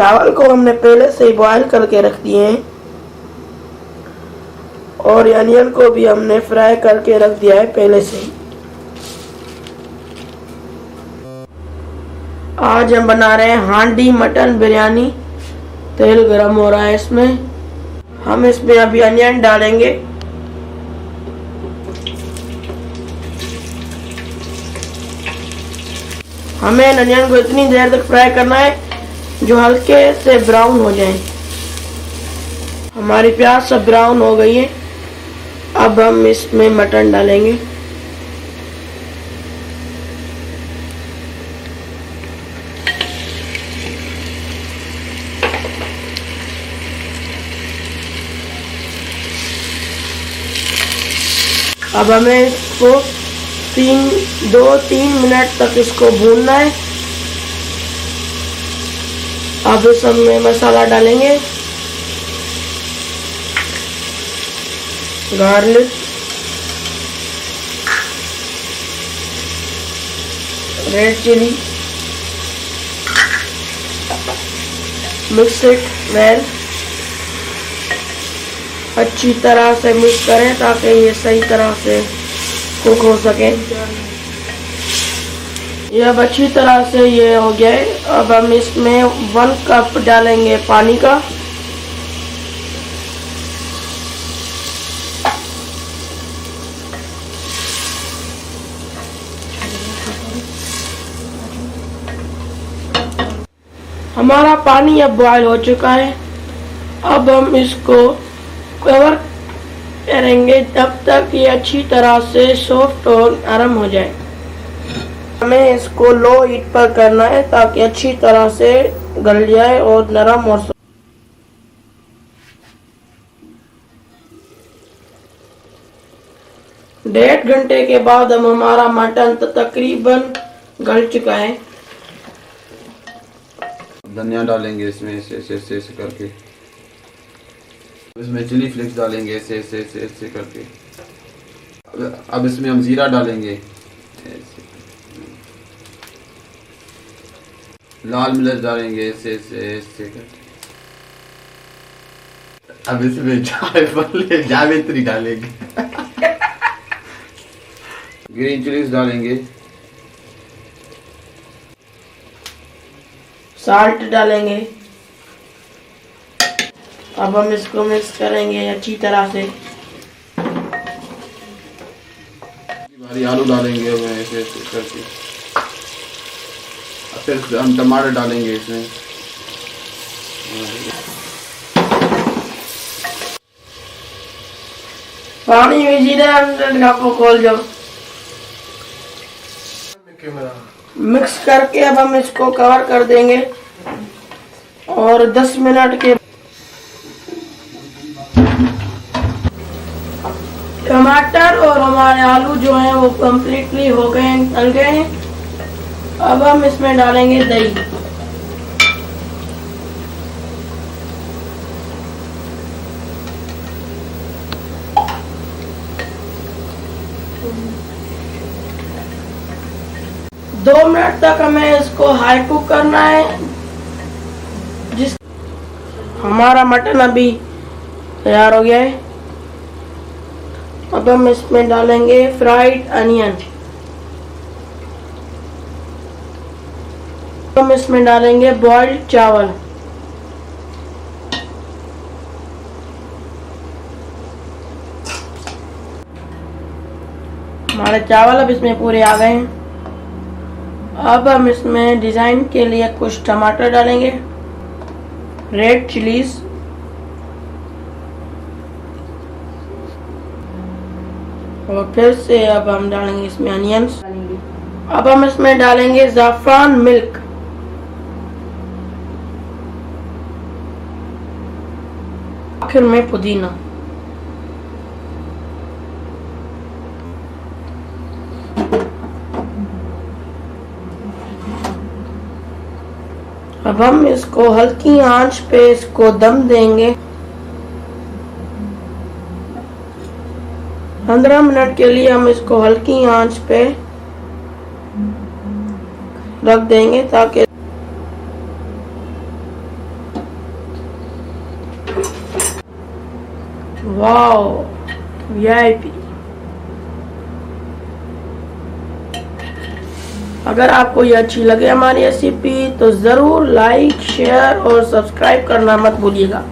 चावल को हमने पहले से ही बॉयल करके रख दिए हैं और अनियन को भी हमने फ्राई करके रख दिया है पहले से ही। आज हम बना रहे हैं हांडी मटन बिरयानी। तेल गरम हो रहा है, इसमें हम इसमें अभी अनियन डालेंगे। हमें अनियन को इतनी देर तक फ्राई करना है जो हल्के से ब्राउन हो जाए। हमारी प्याज सब ब्राउन हो गई है। अब हम इसमें मटन डालेंगे। अब हमें इसको 2-3 मिनट तक इसको भूनना है। अब इसमें मसाला डालेंगे, garlic, red chilli, mix it well. अच्छी तरह से मिक्स करें ताकि ये सही तरह से कुक हो सके। ये अब अच्छी तरह से ये हो गया है। अब हम इसमें 1 कप डालेंगे पानी का। हमारा पानी अब बॉयल हो चुका है। अब हम इसको कवर करेंगे तब तक ये अच्छी तरह से सॉफ्ट और नरम हो जाए। हमें इसको लो हीट पर करना है ताकि अच्छी तरह से गल जाए और नरम और 1.5 घंटे के बाद हम हमारा मटन तकरीबन गल चुका है। धनिया डालेंगे इसमें ऐसे करके। इसमें चिली फ्लेक्स डालेंगे ऐसे करके। अब इसमें हम जीरा डालेंगे, लाल मिर्च डालेंगे ऐसे करके। अब इसमें जावित्री डालेंगे, ग्रीन चिलीज डालेंगे, साल्ट डालेंगे। अब हम इसको मिक्स करेंगे अच्छी तरह से। आलू डालेंगे ऐसे करके। फिर हम टमाटर डालेंगे इसमें। पानी में जीरा को खोल जाओ। मिक्स करके अब हम इसको कवर कर देंगे और 10 मिनट के टमाटर और हमारे आलू जो हैं वो कम्प्लीटली हो गए हैं, तल गए हैं। अब हम इसमें डालेंगे दही। दो मिनट तक हमें इसको हाई कुक करना है। हमारा मटन अभी तैयार हो गया है। अब हम इसमें डालेंगे फ्राइड अनियन। हम इसमें डालेंगे बॉइल्ड चावल। हमारे चावल अब इसमें पूरे आ गए हैं। अब हम इसमें डिजाइन के लिए कुछ टमाटर डालेंगे, रेड चिलीज, और फिर से अब हम डालेंगे इसमें अनियंस। अब हम इसमें डालेंगे ज़ाफ़रान मिल्क, आखिर में पुदीना। अब हम इसको हल्की आंच पे इसको दम देंगे। 15 मिनट के लिए हम इसको हल्की आंच पे रख देंगे ताकि वाओ, वीआईपी। अगर आपको ये अच्छी लगे हमारी रेसिपी तो ज़रूर लाइक, शेयर और सब्सक्राइब करना मत भूलिएगा।